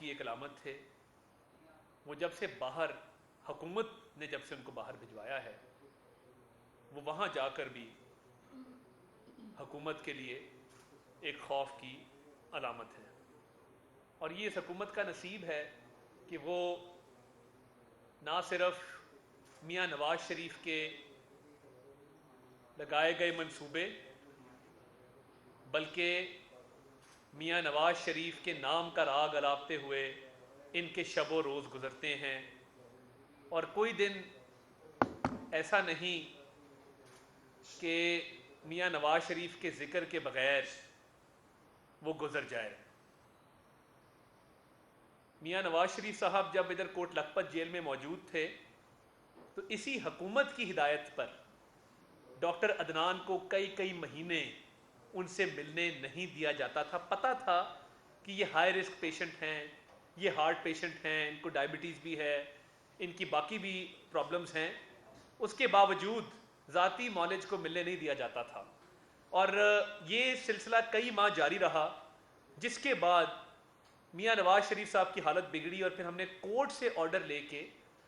की एक अलामत थे। वो जब से बाहर, हुकूमत ने जब से उनको बाहर भिजवाया है, वो वहाँ जाकर भी हुकूमत के लिए एक खौफ की अलामत है। और ये इस हुकूमत का नसीब है कि वो ना सिर्फ मियाँ नवाज शरीफ के लगाए गए मंसूबे, बल्कि मियाँ नवाज शरीफ के नाम का राग अलापते हुए इनके शबो रोज़ गुजरते हैं। और कोई दिन ऐसा नहीं कि मियाँ नवाज शरीफ के ज़िक्र के बगैर वो गुजर जाए। मियाँ नवाज शरीफ साहब जब इधर कोट लखपत जेल में मौजूद थे, तो इसी हुकूमत की हिदायत पर डॉक्टर अदनान को कई कई महीने उनसे मिलने नहीं दिया जाता था। पता था कि ये हाई रिस्क पेशेंट हैं, ये हार्ट पेशेंट हैं, इनको डायबिटीज़ भी है, इनकी बाकी भी प्रॉब्लम्स हैं। उसके बावजूद ज़ाती मौलिज को मिलने नहीं दिया जाता था। और ये सिलसिला कई माह जारी रहा, जिसके बाद मियाँ नवाज शरीफ साहब की हालत बिगड़ी और फिर हमने कोर्ट से ऑर्डर लेके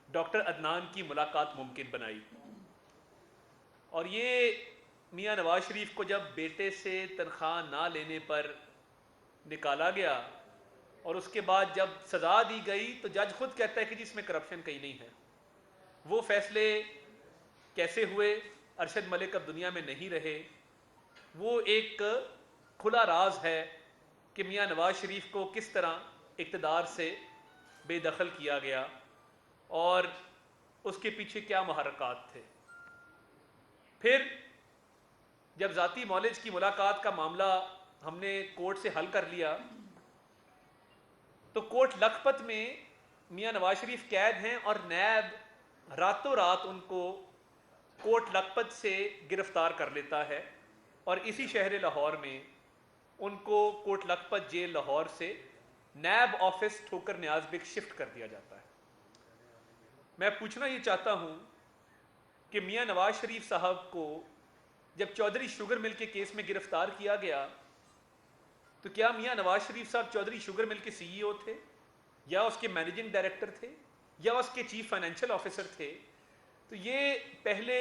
डॉक्टर अदनान की मुलाकात मुमकिन बनाई। और ये मियाँ नवाज शरीफ को जब बेटे से तनख्वाह ना लेने पर निकाला गया और उसके बाद जब सज़ा दी गई, तो जज खुद कहता है कि जी इसमें करप्शन कहीं नहीं है। वो फैसले कैसे हुए, अरशद मलिक अब दुनिया में नहीं रहे, वो एक खुला राज है कि मियाँ नवाज शरीफ को किस तरह इक़्तिदार से बेदखल किया गया और उसके पीछे क्या महरक़ात थे। फिर जब ज़ाती मौलिज की मुलाकात का मामला हमने कोर्ट से हल कर लिया, तो कोर्ट लखपत में मियाँ नवाज शरीफ कैद हैं और नैब रातों रात उनको कोर्ट लखपत से गिरफ्तार कर लेता है और इसी शहर लाहौर में उनको कोर्ट लखपत जेल लाहौर से नैब ऑफिस ठोकर न्याज बेग शिफ्ट कर दिया जाता है। मैं पूछना ये चाहता हूं कि मियाँ नवाज शरीफ साहब को जब चौधरी शुगर मिल के केस में गिरफ्तार किया गया, तो क्या मियाँ नवाज शरीफ साहब चौधरी शुगर मिल के सीईओ थे, या उसके मैनेजिंग डायरेक्टर थे, या उसके चीफ फाइनेंशियल ऑफिसर थे? तो ये पहले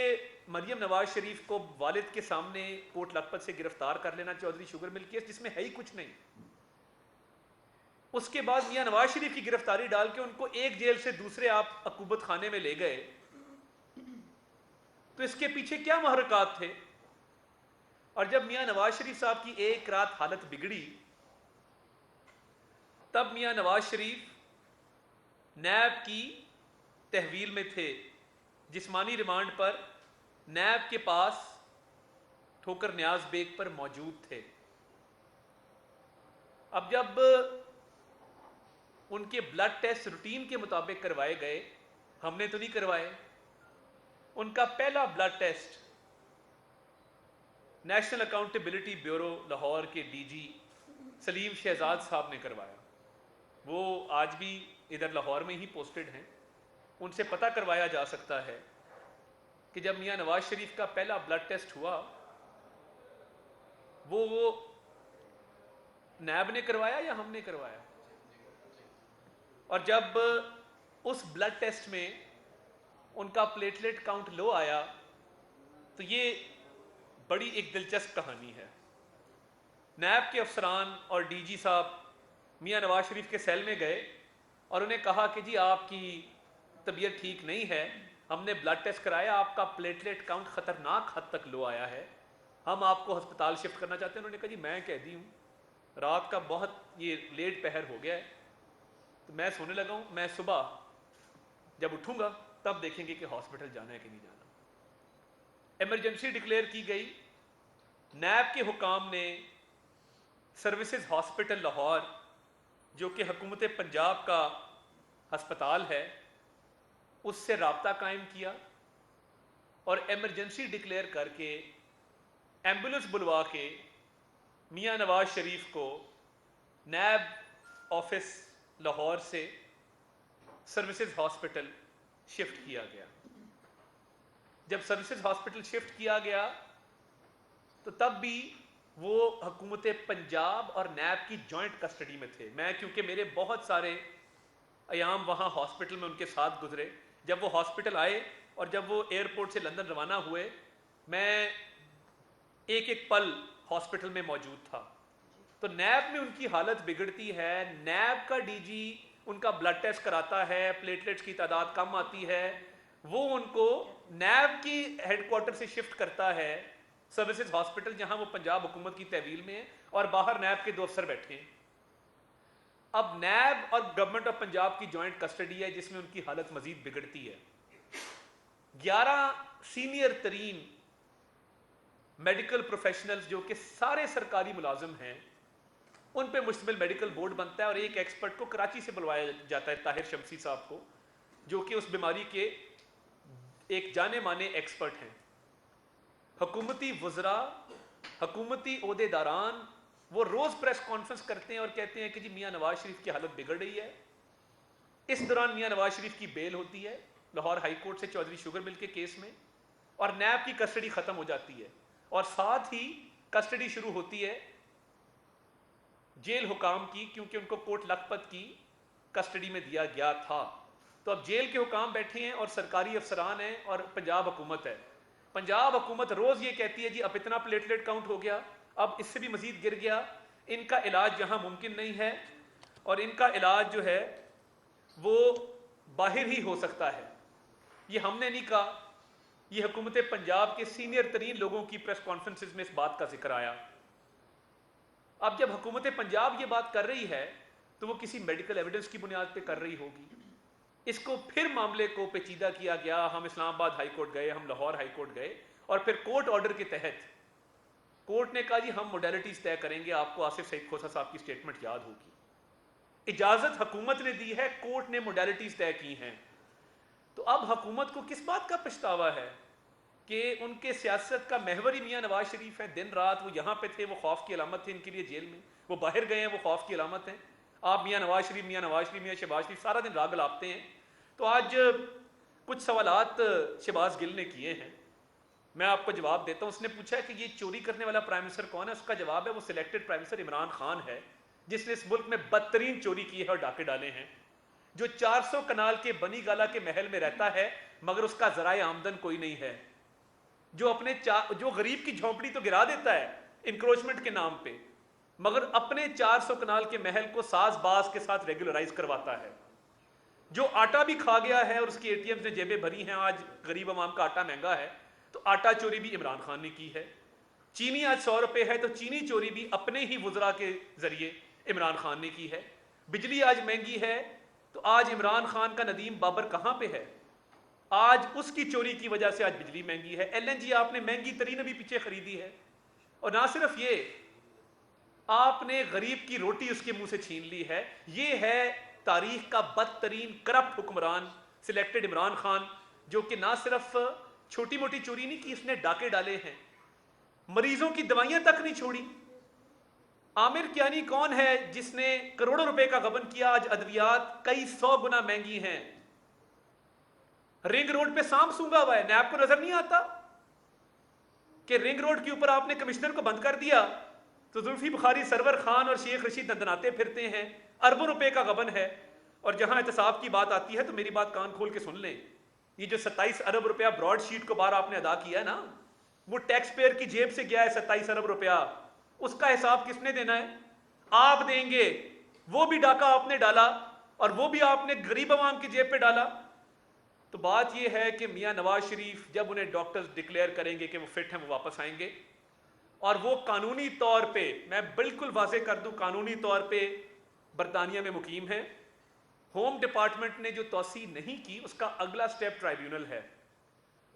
मरियम नवाज शरीफ को वालिद के सामने कोर्ट लखपत से गिरफ्तार कर लेना चौधरी शुगर मिल केस, जिसमें है ही कुछ नहीं। उसके बाद मियाँ नवाज शरीफ की गिरफ्तारी डाल के उनको एक जेल से दूसरे आप अकूबत खाने में ले गए, तो इसके पीछे क्या महरक़ात थे? और जब मियाँ नवाज शरीफ साहब की एक रात हालत बिगड़ी, तब मियाँ नवाज शरीफ नैब की तहवील में थे, जिस्मानी रिमांड पर नैब के पास ठोकर न्याज बेग पर मौजूद थे। अब जब उनके ब्लड टेस्ट रूटीन के मुताबिक करवाए गए, हमने तो नहीं करवाए, उनका पहला blood test National Accountability Bureau Lahore के डीजी सलीम शहजाद साहब ने करवाया। वो आज भी इधर लाहौर में ही पोस्टेड हैं, उनसे पता करवाया जा सकता है कि जब मियाँ नवाज शरीफ का पहला ब्लड टेस्ट हुआ, वो नैब ने करवाया या हमने करवाया? और जब उस ब्लड टेस्ट में उनका प्लेटलेट काउंट लो आया, तो ये बड़ी एक दिलचस्प कहानी है। नैब के अफसरान और डीजी साहब मियाँ नवाज शरीफ के सेल में गए और उन्हें कहा कि जी आपकी तबीयत ठीक नहीं है, हमने ब्लड टेस्ट कराया, आपका प्लेटलेट काउंट ख़तरनाक हद तक लो आया है, हम आपको अस्पताल शिफ्ट करना चाहते हैं। उन्होंने कहा जी मैं कैदी हूँ, रात का बहुत ये लेट पहर हो गया है, तो मैं सोने लगा हूँ, मैं सुबह जब उठूँगा तब देखेंगे कि हॉस्पिटल जाना है कि नहीं जाना। इमरजेंसी डिक्लेयर की गई। नैब के हुकाम ने सर्विसेज हॉस्पिटल लाहौर, जो कि हुकूमत पंजाब का हस्पताल है, उससे राब्ता कायम किया और इमरजेंसी डिक्लेयर करके एम्बुलेंस बुलवा के मियाँ नवाज शरीफ को नैब ऑफिस लाहौर से सर्विसेज हॉस्पिटल शिफ्ट किया गया। जब सर्विसेज हॉस्पिटल शिफ्ट किया गया, तो तब भी वो हुकूमत पंजाब और नैब की जॉइंट कस्टडी में थे। मैं क्योंकि मेरे बहुत सारे अयाम वहाँ हॉस्पिटल में उनके साथ गुजरे, जब वो हॉस्पिटल आए और जब वो एयरपोर्ट से लंदन रवाना हुए, मैं एक एक पल हॉस्पिटल में मौजूद था। तो नैब में उनकी हालत बिगड़ती है, नैब का डीजी उनका ब्लड टेस्ट कराता है, प्लेटलेट्स की तादाद कम आती है, वो उनको नैब की हेडक्वार्टर से शिफ्ट करता है सर्विसेज हॉस्पिटल, जहां वो पंजाब हुकूमत की तहवील में है, और बाहर नैब के 2 अफसर बैठे हैं। अब नैब और गवर्नमेंट ऑफ पंजाब की जॉइंट कस्टडी है, जिसमें उनकी हालत मजीद बिगड़ती है। 11 सीनियर तरीन मेडिकल प्रोफेशनल्स जो कि सारे सरकारी मुलाजिम हैं, उन पे मुश्तमिल मेडिकल बोर्ड बनता है, और एक एक्सपर्ट को कराची से बुलवाया जाता है, ताहिर शमसी साहब को, जो कि उस बीमारी के एक जाने माने एक्सपर्ट हैं। हुकूमती वज़रा, हुकूमती ओहदेदारान वो रोज़ प्रेस कॉन्फ्रेंस करते हैं और कहते हैं कि जी मियाँ नवाज शरीफ की हालत बिगड़ रही है। इस दौरान मियाँ नवाज शरीफ की बेल होती है लाहौर हाई कोर्ट से चौधरी शुगर मिल के केस में, और नैब की कस्टडी ख़त्म हो जाती है, और साथ ही कस्टडी शुरू होती है जेल हुकाम की, क्योंकि उनको कोट लखपत की कस्टडी में दिया गया था। तो अब जेल के हुकाम बैठे हैं और सरकारी अफसरान हैं और पंजाब हुकूमत है। पंजाब हुकूमत रोज़ ये कहती है जी अब इतना प्लेटलेट काउंट हो गया, अब इससे भी मजीद गिर गया, इनका इलाज यहाँ मुमकिन नहीं है, और इनका इलाज जो है वो बाहर ही हो सकता है। ये हमने नहीं कहा, ये हुकूमत पंजाब के सीनियर तरीन लोगों की प्रेस कॉन्फ्रेंसिस में इस बात का जिक्र आया। अब जब हुकूमत पंजाब ये बात कर रही है तो वो किसी मेडिकल एविडेंस की बुनियाद पे कर रही होगी। इसको फिर मामले को पेचीदा किया गया, हम इस्लामाबाद हाई कोर्ट गए, हम लाहौर हाई कोर्ट गए, और फिर कोर्ट ऑर्डर के तहत कोर्ट ने कहा जी हम मोडेलिटीज तय करेंगे, आपको आसिफ सईद खोसा साहब की स्टेटमेंट याद होगी। इजाजत हुकूमत ने दी है, कोर्ट ने मोडेलिटीज तय की हैं। तो अब हुकूमत को किस बात का पछतावा है कि उनके सियासत का महवर ही मियाँ नवाज शरीफ है। दिन रात वो यहाँ पे थे, वो खौफ की अलामत थे इनके लिए जेल में, वो बाहर गए हैं, वो खौफ की अलामत है। आप मियाँ नवाज शरीफ, मियाँ नवाज शरीफ, मियाँ शहबाज शरीफ सारा दिन राग लापते हैं। तो आज कुछ सवालात शहबाज गिल ने किए हैं, मैं आपको जवाब देता हूँ। उसने पूछा है कि ये चोरी करने वाला प्राइम मिनिस्टर कौन है। उसका जवाब है वो selected prime minister Imran Khan है, जिसने इस मुल्क में बदतरीन चोरी की है और डाके डाले हैं, जो 400 कनाल के बनी गाला के महल में रहता है मगर उसका जराए आमदन कोई नहीं है, जो गरीब की झोंपड़ी तो गिरा देता है इंक्रोचमेंट के नाम पे, मगर अपने 400 कनाल के महल को साजबाज के साथ रेगुलराइज करवाता है, जो आटा भी खा गया है और उसकी एटीएम ने जेबें भरी हैं। आज गरीब अवाम का आटा महंगा है तो आटा चोरी भी इमरान खान ने की है। चीनी आज 100 रुपए है तो चीनी चोरी भी अपने ही वुजरा के जरिए इमरान खान ने की है। बिजली आज महंगी है तो आज इमरान खान का नदीम बाबर कहां पे है, आज उसकी चोरी की वजह से आज बिजली महंगी है। एलएनजी आपने महंगी तरीन अभी पीछे खरीदी है, और ना सिर्फ ये, आपने गरीब की रोटी उसके मुंह से छीन ली है। ये है तारीख का बदतरीन करप्ट हुक्मरान सिलेक्टेड इमरान खान, जो कि ना सिर्फ छोटी मोटी चोरी नहीं की, इसने डाके डाले हैं, मरीजों की दवाइयां तक नहीं छोड़ी। आमिर कियानी कौन है जिसने करोड़ों रुपए का गबन किया, आज अद्वियात कई 100 गुना महंगी हैं। रिंग रोड पे सांप सूंघा हुआ है, नैब को नजर नहीं आता कि रिंग रोड के ऊपर आपने कमिश्नर को बंद कर दिया तो जुल्फी बुखारी, सरवर खान और शेख रशीद दंदनाते फिरते हैं, अरबों रुपए का गबन है। और जहां एहतसाब की बात आती है तो मेरी बात कान खोल के सुन लें, ये जो 27 अरब रुपया ब्रॉड शीट को बार आपने अदा किया है ना, वो टैक्स पेयर की जेब से गया है 27 अरब रुपया, उसका हिसाब किसने देना है? आप देंगे। वो भी डाका आपने डाला और वो भी आपने गरीब आवाम की जेब पे डाला। तो बात यह है कि मियां नवाज शरीफ जब उन्हें डॉक्टर्स डिक्लेयर करेंगे कि वो फिट हैं, वो वापस आएंगे, और वो कानूनी तौर पे, मैं बिल्कुल वाजे कर दूं, कानूनी तौर पे बरतानिया में मुकीम है। होम डिपार्टमेंट ने जो तौसी नहीं की उसका अगला स्टेप ट्राइब्यूनल है।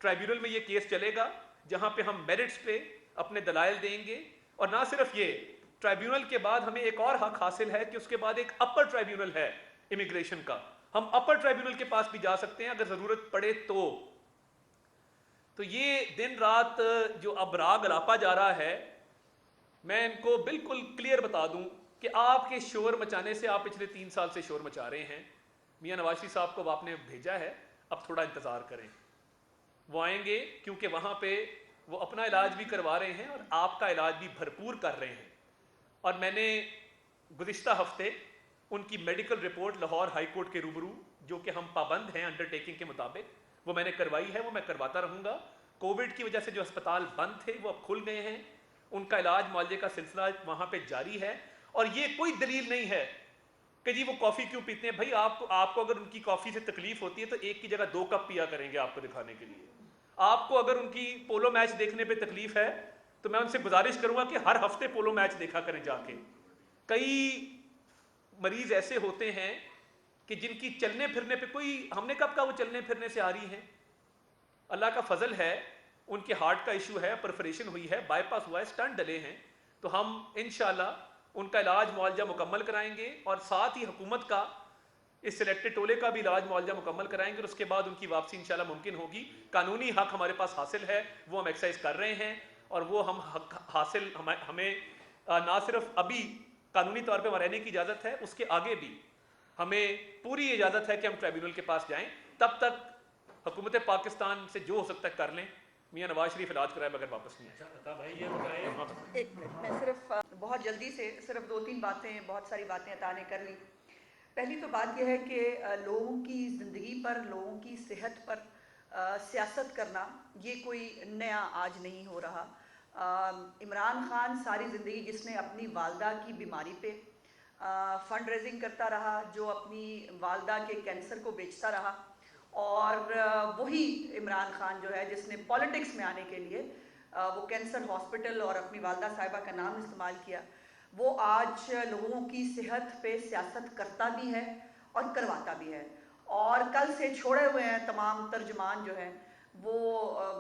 ट्राइब्यूनल में ये केस चलेगा जहां पे हम मेरिट्स पे अपने दलाइल देंगे, और ना सिर्फ ये, ट्राइब्यूनल के बाद हमें एक और हक हासिल है कि उसके बाद एक अपर ट्राइब्यूनल है इमिग्रेशन का, हम अपर ट्राइब्यूनल के पास भी जा सकते हैं अगर जरूरत पड़े तो ये दिन रात जो अब राग अलापा जा रहा है, मैं इनको बिल्कुल क्लियर बता दूं कि आपके शोर मचाने से, आप पिछले 3 साल से शोर मचा रहे हैं। मियां नवाज शरीफ साहब को आपने भेजा है, अब थोड़ा इंतजार करें, वो आएंगे, क्योंकि वहां पे वो अपना इलाज भी करवा रहे हैं और आपका इलाज भी भरपूर कर रहे हैं। और मैंने गुज़िश्ता हफ्ते उनकी medical report Lahore high court के रूबरू, जो कि हम पाबंद हैं अंडरटेकिंग के मुताबिक, वो मैंने करवाई है, वो मैं करवाता रहूँगा। कोविड की वजह से जो अस्पताल बंद थे वो अब खुल गए हैं, उनका इलाज मुआवजे का सिलसिला वहाँ पे जारी है। और ये कोई दलील नहीं है कि जी वो कॉफ़ी क्यों पीते हैं। भाई आपको अगर उनकी कॉफ़ी से तकलीफ होती है तो एक की जगह 2 कप पिया करेंगे आपको दिखाने के लिए। आपको अगर उनकी पोलो मैच देखने पे तकलीफ है तो मैं उनसे गुजारिश करूंगा कि हर हफ्ते पोलो मैच देखा करें जाके। कई मरीज ऐसे होते हैं कि जिनकी चलने फिरने पे कोई, हमने कब कहा वो चलने फिरने से आ रही हैं, अल्लाह का फजल है, उनके हार्ट का इशू है, परफोरेशन हुई है, बाईपास हुआ है, स्टंट डले हैं, तो हम इंशाल्लाह उनका इलाज मुआवजा मुकम्मल कराएंगे और साथ ही हुकूमत का इस सिलेक्टेड टोले का भी इलाज मुआवजा मुकम्मल कराएंगे और उसके बाद उनकी वापसी इंशाल्लाह मुमकिन होगी। कानूनी हक हमारे पास हासिल है, वो हम एक्सरसाइज कर रहे हैं और वो हम हक हासिल हमें ना सिर्फ अभी कानूनी तौर पर रहने की इजाज़त है, उसके आगे भी हमें पूरी इजाज़त है कि हम ट्राइब्यूनल के पास जाएं। तब तक हुकूमत पाकिस्तान से जो हो सकता है कर लें, मियाँ नवाज शरीफ इलाज कराए बगैर वापस नहीं आए। भाई ये बताएं, एक मिनट, मैं सिर्फ बहुत जल्दी से सिर्फ 2-3 बातें, बहुत सारी बातें अता ने कर ली। पहली तो बात यह है कि लोगों की ज़िंदगी पर, लोगों की सेहत पर सियासत करना ये कोई नया आज नहीं हो रहा। इमरान खान सारी ज़िंदगी जिसने अपनी वालदा की बीमारी पे फ़ंड रेजिंग करता रहा, जो अपनी वालदा के कैंसर को बेचता रहा, और वही इमरान खान जो है जिसने पॉलिटिक्स में आने के लिए वो कैंसर हॉस्पिटल और अपनी वालदा साहिबा का नाम इस्तेमाल किया, वो आज लोगों की सेहत पे सियासत करता भी है और करवाता भी है। और कल से छोड़े हुए हैं तमाम तर्जमान जो हैं, वो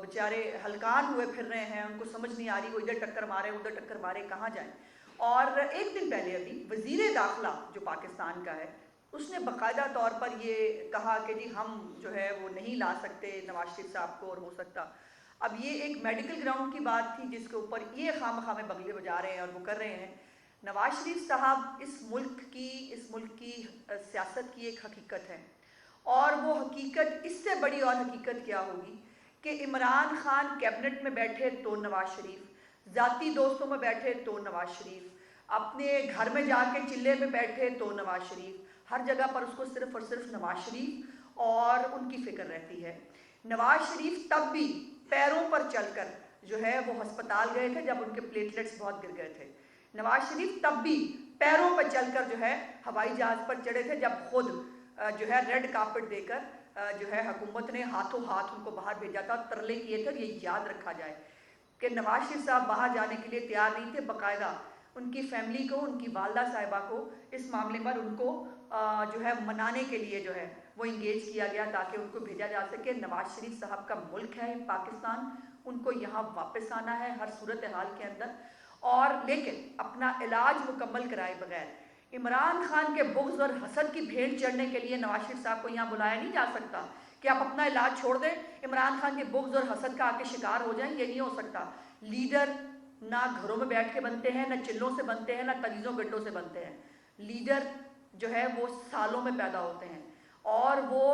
बेचारे हलकान हुए फिर रहे हैं, उनको समझ नहीं आ रही, वो इधर टक्कर मारे उधर टक्कर मारे, कहाँ जाएं। और एक दिन पहले अभी वज़ीर दाखिला जो पाकिस्तान का है, उसने बाकायदा तौर पर ये कहा कि जी हम जो है वो नहीं ला सकते नवाज शरीफ साहब को, और हो सकता। अब ये एक मेडिकल ग्राउंड की बात थी जिसके ऊपर ये खामखा में बगले बजा रहे हैं और वो कर रहे हैं। नवाज शरीफ साहब इस मुल्क की सियासत की एक हकीकत है, और वो हकीकत, इससे बड़ी और हकीकत क्या होगी कि इमरान खान कैबिनेट में बैठे तो नवाज शरीफ, ज़ाती दोस्तों में बैठे तो नवाज शरीफ, अपने घर में जाके चिल्ले में बैठे तो नवाज शरीफ, हर जगह पर उसको सिर्फ और सिर्फ नवाज शरीफ और उनकी फिक्र रहती है। नवाज शरीफ तब भी पैरों पर चलकर जो है वो अस्पताल गए थे जब उनके प्लेटलेट्स बहुत गिर गए थे। नवाज शरीफ तब भी पैरों पर चलकर जो है हवाई जहाज पर चढ़े थे जब खुद जो है रेड कार्पेट देकर जो है हुकूमत ने हाथों हाथ उनको बाहर भेजा था, तरले किए थे। और ये याद रखा जाए कि नवाज शरीफ साहब बाहर जाने के लिए तैयार नहीं थे, बाकायदा उनकी फैमिली को, उनकी वालदा साहिबा को इस मामले पर उनको जो है मनाने के लिए जो है वो इंगेज किया गया ताकि उनको भेजा जा सके। नवाज शरीफ साहब का मुल्क है पाकिस्तान, उनको यहाँ वापस आना है हर सूरत हाल के अंदर, और लेकिन अपना इलाज मुकम्मल कराए बगैर इमरान खान के बुग़्ज़ और हसद की भेंट चढ़ने के लिए नवाज शरीफ साहब को यहाँ बुलाया नहीं जा सकता कि आप अपना इलाज छोड़ दें, इमरान खान के बुग़्ज़ और हसद का आके शिकार हो जाएं। ये नहीं हो सकता। लीडर ना घरों में बैठ के बनते हैं, ना चिल्लों से बनते हैं, ना तवीज़ों गड्ढों से बनते हैं। लीडर जो है वो सालों में पैदा होते हैं, और वो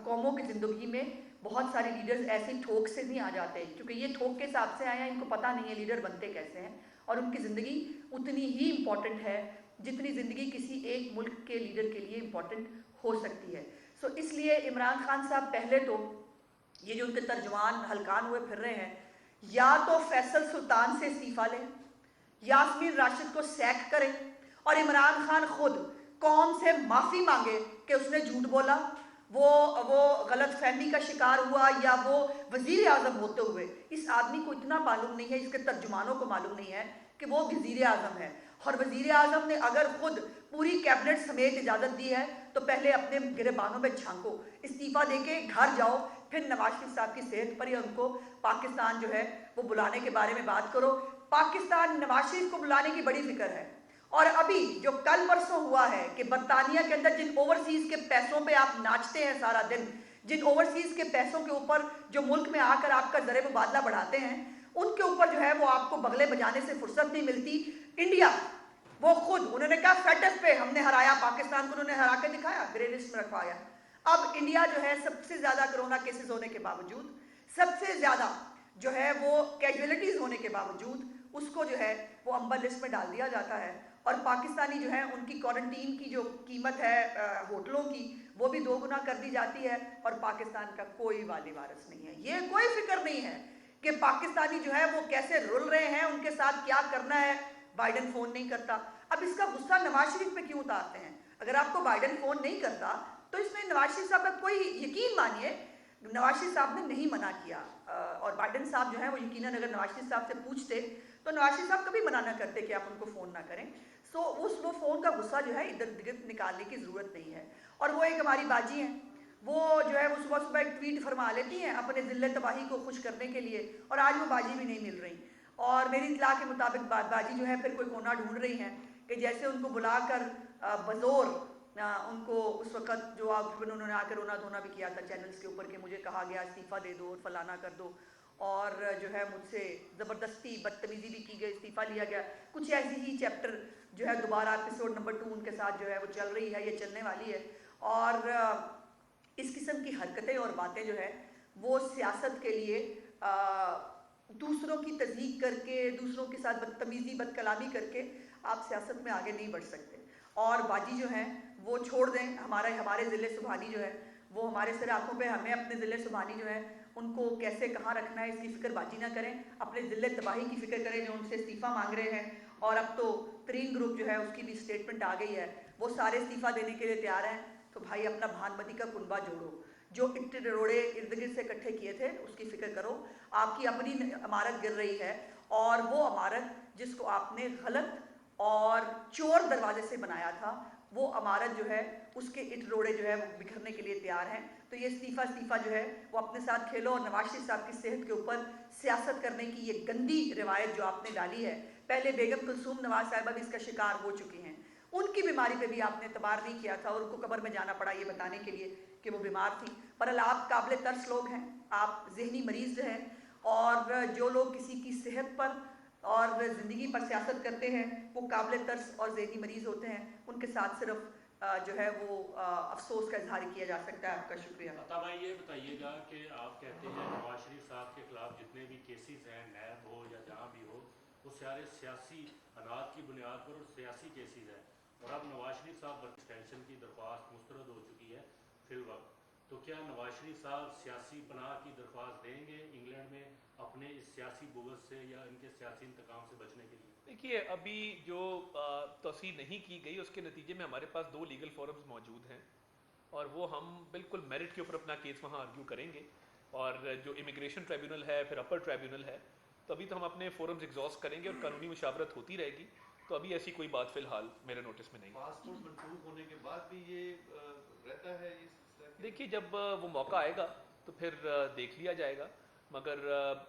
कौमों की ज़िंदगी में बहुत सारे लीडर्स ऐसे ठोक से नहीं आ जाते, क्योंकि ये ठोक के हिसाब से आए हैं, इनको पता नहीं है लीडर बनते कैसे हैं, और उनकी ज़िंदगी उतनी ही इम्पॉर्टेंट है जितनी ज़िंदगी किसी एक मुल्क के लीडर के लिए इम्पॉर्टेंट हो सकती है। सो इसलिए इमरान खान साहब पहले तो ये जो उनके तर्जमान हलकान हुए फिर रहे हैं, या तो फैसल सुल्तान से इस्तीफ़ा लें, यास्मीन राशिद को सैक करें, और इमरान खान खुद कौम से माफ़ी मांगे कि उसने झूठ बोला, वो गलत फहमी का शिकार हुआ, या वो वज़ीर आज़म होते हुए, इस आदमी को इतना मालूम नहीं है, इसके तर्जुमानों को मालूम नहीं है कि वो वज़ीर आज़म है। और वज़ीर आज़म ने अगर खुद पूरी कैबिनेट समेत इजाज़त दी है तो पहले अपने गिरबानों में झांको, इस्तीफ़ा देके घर जाओ, फिर नवाज शरीफ साहब की सेहत पर या उनको पाकिस्तान जो है वो बुलाने के बारे में बात करो। पाकिस्तान नवाज शरीफ को बुलाने की बड़ी फिक्र है। और अभी जो कल परसों हुआ है कि बरतानिया के अंदर जिन ओवरसीज़ के पैसों पे आप नाचते हैं सारा दिन, जिन ओवरसीज़ के पैसों के ऊपर जो मुल्क में आकर आपका ज़र मुबादला बढ़ाते हैं, उनके ऊपर जो है वो आपको बगले बजाने से फुर्सत नहीं मिलती। इंडिया वो खुद, उन्होंने कहा फेटस पे हमने हराया पाकिस्तान को, उन्होंने हरा के दिखाया, ग्रे लिस्ट में रखवाया। अब इंडिया जो है सबसे ज़्यादा कोरोना केसेस होने के बावजूद, सबसे ज़्यादा जो है वो कैजुअलिटीज़ होने के बावजूद उसको जो है वो अंबर लिस्ट में डाल दिया जाता है, और पाकिस्तानी जो है उनकी क्वारंटीन की जो कीमत है होटलों की, वो भी 2 गुना कर दी जाती है, और पाकिस्तान का कोई वाली वारस नहीं है। ये कोई फिक्र नहीं है कि पाकिस्तानी जो है वो कैसे रुल रहे हैं, उनके साथ क्या करना है, बाइडन फ़ोन नहीं करता। अब इसका गुस्सा नवाज शरीफ पे क्यों उतारते हैं? अगर आपको बाइडन फ़ोन नहीं करता तो इसमें नवाज शरीफ साहब का कोई, यकीन मानिए नवाज शरीफ साहब ने नहीं मना किया, और बाइडन साहब जो है वो यकीनन अगर नवाज शरीफ साहब से पूछते तो नवाज शरीफ साहब कभी मना ना करते कि आप उनको फ़ोन ना करें। सो वो फ़ोन का गुस्सा जो है इधर उधर निकालने की ज़रूरत नहीं है। और वो एक हमारी बाजी हैं, वो जो है वो सुबह सुबह एक ट्वीट फरमा लेती हैं अपने ज़िल्ले तबाही को खुश करने के लिए, और आज वो बाजी भी नहीं मिल रही। और मेरी इत्तला के मुताबिक बाजी जो है फिर कोई कोना ढूंढ रही हैं कि जैसे उनको बुलाकर बज़ोर उनको उस वक़्त जो आप उन्होंने आकर रोना धोना भी किया था चैनल्स के ऊपर कि मुझे कहा गया इस्तीफ़ा दे दो और फलाना कर दो, और जो है मुझसे ज़बरदस्ती बदतमीज़ी भी की गई, इस्तीफ़ा लिया गया। कुछ ऐसी ही चैप्टर जो है दोबारा एपिसोड नंबर 2 उनके साथ जो है वो चल रही है, ये चलने वाली है। और इस किस्म की हरकतें और बातें जो है वो सियासत के लिए दूसरों की तज़हीक करके, दूसरों के साथ बदतमीज़ी बदकलामी करके आप सियासत में आगे नहीं बढ़ सकते। और बाजी जो हैं वो छोड़ दें, हमारे ज़िले सुबहानी जो है वो हमारे सिर आँखों पे, हमें अपने ज़िले सुबहानी जो है उनको कैसे कहाँ रखना है इसकी फ़िक्र बाजी ना करें, अपने ज़िले तबाही की फ़िक्र करें जो उनसे इस्तीफ़ा मांग रहे हैं। और अब तो तरीन ग्रुप जो है उसकी भी स्टेटमेंट आ गई है, वो सारे इस्तीफ़ा देने के लिए तैयार हैं। तो भाई अपना भानमती का कुनबा जोड़ो, जो इट्टे रोड़े इर्द गिर्द से इकट्ठे किए थे उसकी फ़िक्र करो। आपकी अपनी इमारत गिर रही है, और वो इमारत जिसको आपने गलत और चोर दरवाजे से बनाया था, वो इमारत जो है उसके इट रोड़े जो है वो बिखरने के लिए तैयार हैं। तो ये इस्तीफ़ा जो है वो अपने साथ खेलो, और नवाज शरीफ साहब की सेहत के ऊपर सियासत करने की ये गंदी रिवायत जो आपने डाली है, पहले बेगम कुलसूम नवाज साहिबा भी इसका शिकार हो चुकी हैं, उनकी बीमारी पे भी आपने एतबार नहीं किया था और उनको कब्र में जाना पड़ा ये बताने के लिए कि वो बीमार थी। पर आप काबिल तर्स लोग हैं, आप जहनी मरीज हैं, और जो लोग किसी की सेहत पर और ज़िंदगी पर सियासत करते हैं वो काबिल तर्स और जहनी मरीज़ होते हैं। उनके साथ सिर्फ जो है वो अफसोस का इजहार किया जा सकता है। आपका शुक्रिया। अता भाई ये बताइएगा कि आप कहते हैं नवाज शरीफ साहब के खिलाफ जितने भी केसेस हैं, नैब हो या जहाँ भी हो, वो सारे सियासी अनाज की बुनियाद पर और सियासी केसेस हैं, और अब नवाज शरीफ साहब एक्सटेंशन की दरख्वास्त मुस्तरद हो चुकी है फिल वक्त, तो क्या नवाज शरीफ साहब सियासी पनाह की दरख्वास्त देंगे इंग्लैंड में अपने इस सियासी बुग़्ज़ से या इनके सियासी इंतकाम से बचने के लिए? देखिए, अभी जो तौसीह नहीं की गई उसके नतीजे में हमारे पास 2 लीगल फोरम्स मौजूद हैं, और वो हम बिल्कुल मेरिट के ऊपर अपना केस वहाँ आर्ग्यू करेंगे। और जो इमिग्रेशन ट्राइब्यूनल है, फिर अपर ट्राइब्यूनल है, तो अभी तो हम अपने फोरम्स एग्जॉस्ट करेंगे और कानूनी मुशावरत होती रहेगी। तो अभी ऐसी कोई बात फ़िलहाल मेरे नोटिस में नहीं। पासपोर्ट मंजूर होने के बाद भी ये रहता है इस तरह के? देखिए, जब वो मौका आएगा तो फिर देख लिया जाएगा, मगर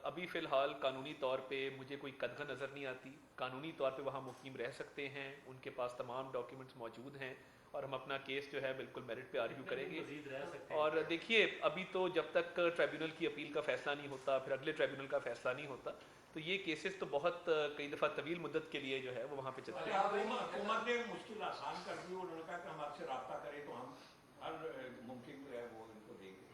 अभी फ़िलहाल कानूनी तौर पे मुझे कोई कदगन नज़र नहीं आती। कानूनी तौर पे वहाँ मुकीम रह सकते हैं, उनके पास तमाम डॉक्यूमेंट्स मौजूद हैं, और हम अपना केस जो है बिल्कुल मेरिट पे आर्ग्यू करेंगे। मजीद रह सकते हैं? और देखिए, अभी तो जब तक ट्राइब्यूनल की अपील का फ़ैसला नहीं होता, फिर अगले ट्राइब्यूनल का फ़ैसला नहीं होता, तो ये केसेस तो बहुत कई दफ़ा तवील मुद्दत के लिए जो है वो वहाँ पे चलते हैं। हुकूमत ने मुश्किल आसान कर दी, उन्होंने कहा कि हम आपसे रब्ता करें तो हम हर मुमकिन जो है वो इनको देंगे।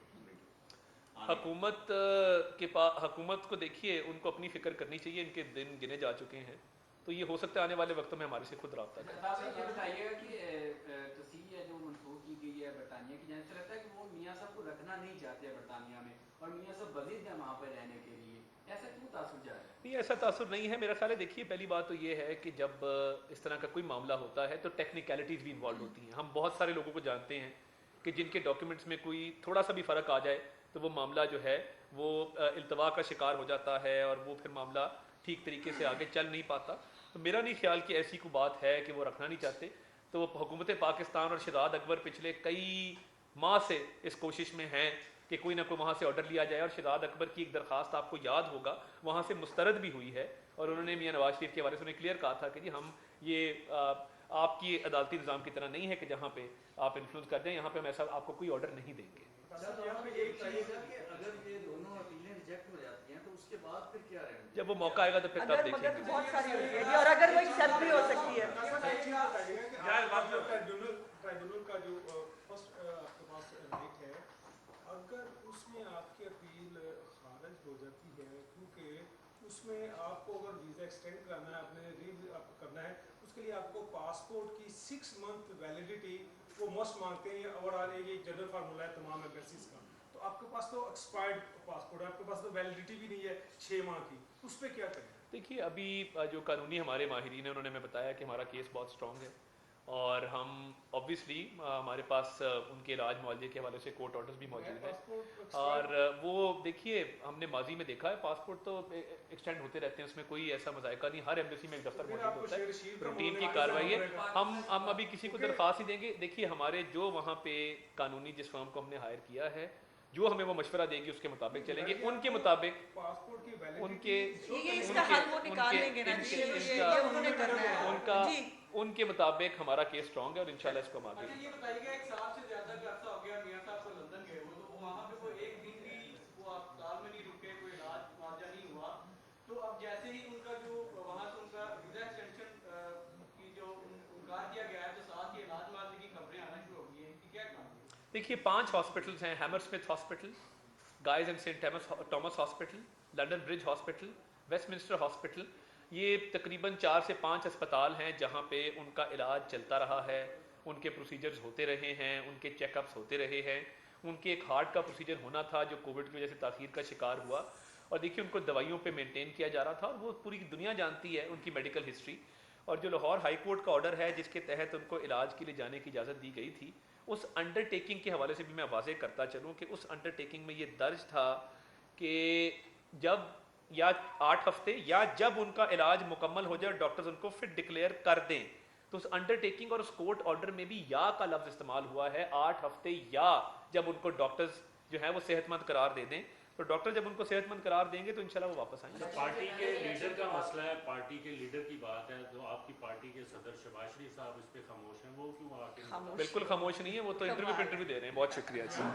हुकूमत को देखिए, उनको अपनी फ़िक्र करनी चाहिए, इनके दिन गिने जा चुके हैं, तो ये हो सकता है आने वाले वक्तों में हमारे से खुद रब्ता करें। ये बताइएगा कि तस्वीर है जो मंसूख की गई है बरतानिया की जानिब से, लगता है कि वो मियाँ साहब को रखना नहीं चाहते बरतानिया में, और मियाँ साहब बजीद है वहाँ पर रहने के लिए, ऐसा क्यों तासुर जा रहा है? नहीं, ऐसा तासुर नहीं है मेरा ख्याल है। देखिए, पहली बात तो ये है कि जब इस तरह का कोई मामला होता है तो टेक्निकलिटीज़ भी इन्वॉल्व होती हैं। हम बहुत सारे लोगों को जानते हैं कि जिनके डॉक्यूमेंट्स में कोई थोड़ा सा भी फ़र्क आ जाए तो वो मामला जो है वो इल्तवा का शिकार हो जाता है, और वो फिर मामला ठीक तरीके से आगे चल नहीं पाता। तो मेरा नहीं ख्याल कि ऐसी कोई बात है कि वो रखना नहीं चाहते। तो हुकूमत पाकिस्तान और शहजाद अकबर पिछले कई माह से इस कोशिश में हैं कि कोई ना कोई वहाँ से ऑर्डर लिया जाए, और शहजाद अकबर की एक दरख्वास्त आपको याद होगा वहाँ से मुस्तरद भी हुई है, और उन्होंने मियाँ नवाज शरीफ के हवाले से उन्हें क्लियर कहा था कि जी हम ये आपकी अदालती निज़ाम की तरह नहीं है कि जहाँ पे आप इन्फ्लुएंस कर दें, यहाँ पे हम ऐसा आपको कोई ऑर्डर नहीं देंगे। अगर ये दोनों अपीलें रिजेक्ट हो जाती हैं तो उसके बाद फिर क्या रहेगा? जब वो मौका आएगा तो फिर तब अगर मगर देखेंगे। बहुत सारी होती है, और अगर वो एक्सेप्ट भी हो सकती है। ट्राइब्यूनल का जो फर्स्ट आपके पास राइट है, अगर उसमें आपकी अपील खारिज शॉर्टेज हो जाती है, क्योंकि उसमें आपको अगर वीज़ा एक्सटेंड कराना है, आपने करना है, उसके लिए आपको पासपोर्ट की 6 मंथ वैलिडिटी वो मस्ट मांगते हैं, और ये जनरल फार्मूला है तमाम एम्बेसीज का। तो आपके पास तो एक्सपायर्ड पासपोर्ट है, आपके पास तो वैलिडिटी भी नहीं है 6 माह की, उस पर क्या करें? देखिए अभी जो कानूनी हमारे माहिरीन हैं उन्होंने हमें बताया कि हमारा केस बहुत स्ट्रॉन्ग है, और हम ऑब्वियसली हमारे पास उनके इलाज मुआवजे के हवाले से कोर्ट ऑर्डर्स भी मौजूद हैं। पासपोर्ट और वो देखिए हमने माजी में देखा है पासपोर्ट तो एक्सटेंड होते रहते हैं, उसमें कोई ऐसा मजायका नहीं, हर एम्बेसी में एक दफ्तर मौजूद होता है, रूटीन की कार्रवाई है। हम अभी किसी को दरख्वास्त ही देंगे। देखिए हमारे जो वहाँ पे कानूनी जिस फर्म को हमने हायर किया है, जो हमें वो मशवरा देगी उसके मुताबिक चलेंगे, उनके मुताबिक पासपोर्ट की वैलिडिटी उनके ये इसका हल वो निकाल लेंगे ना जी, ये उन्होंने करना है उनका जी। उनके मुताबिक हमारा केस स्ट्रॉन्ग है और इंशाल्लाह इसको हम आगे। अच्छा ये बताइएगा, 1 साल से ज्यादा का अरसा हो गया मियां साहब को लंदन गए हुए, तो वहाँ पे वो एक दिन भी वो अस्पताल में नहीं रुके, कोई इलाज मुआवजा नहीं हुआ, तो अब जैसे ही उनका जो वहाँ से उनका वीजा एक्सटेंशन की जो इनकार किया गया है, तो साथ ही इलाज मुआवजे की खबरें आना शुरू हो गई हैं, इनकी क्या काम है? देखिए 5 हॉस्पिटल्स हैं, Hammersmith Hospital, Guy's and Saint Thomas Hospital, London Bridge Hospital, Westminster Hospital. ये तकरीबन 4 से 5 अस्पताल हैं जहाँ पे उनका इलाज चलता रहा है, उनके प्रोसीजर्स होते रहे हैं, उनके चेकअप्स होते रहे हैं। उनके एक हार्ट का प्रोसीजर होना था जो कोविड की वजह से ताख़ीर का शिकार हुआ, और देखिए उनको दवाइयों पे मेंटेन किया जा रहा था, और वो पूरी दुनिया जानती है उनकी मेडिकल हिस्ट्री। और जो लाहौर हाई कोर्ट का ऑर्डर है जिसके तहत उनको इलाज के लिए जाने की इजाज़त दी गई थी, उस अंडरटेकिंग के हवाले से भी मैं वाज़े करता चलूँ कि उस अंडरटेकिंग में ये दर्ज था कि जब या 8 हफ्ते या जब उनका इलाज मुकम्मल हो जाए, डॉक्टर्स उनको फिट डिक्लेयर कर दें, तो उस अंडरटेकिंग और उस कोर्ट ऑर्डर में भी या का लफ्ज़ इस्तेमाल हुआ है, 8 हफ्ते या जब उनको डॉक्टर्स जो है वो सेहतमंद करार दे दें। तो डॉक्टर जब उनको सेहतमंद करार देंगे तो इंशाल्लाह वो वापस आएंगे। पार्टी के लीडर का मसला है, पार्टी के लीडर की बात है, जो आपकी पार्टी के सदर शहबाज शरीफ साहब इस पे खामोश हैं, वो क्यों आके खामोश बिल्कुल खामोश नहीं है, वो तो इंटरव्यू दे रहे हैं। बहुत शुक्रिया जी।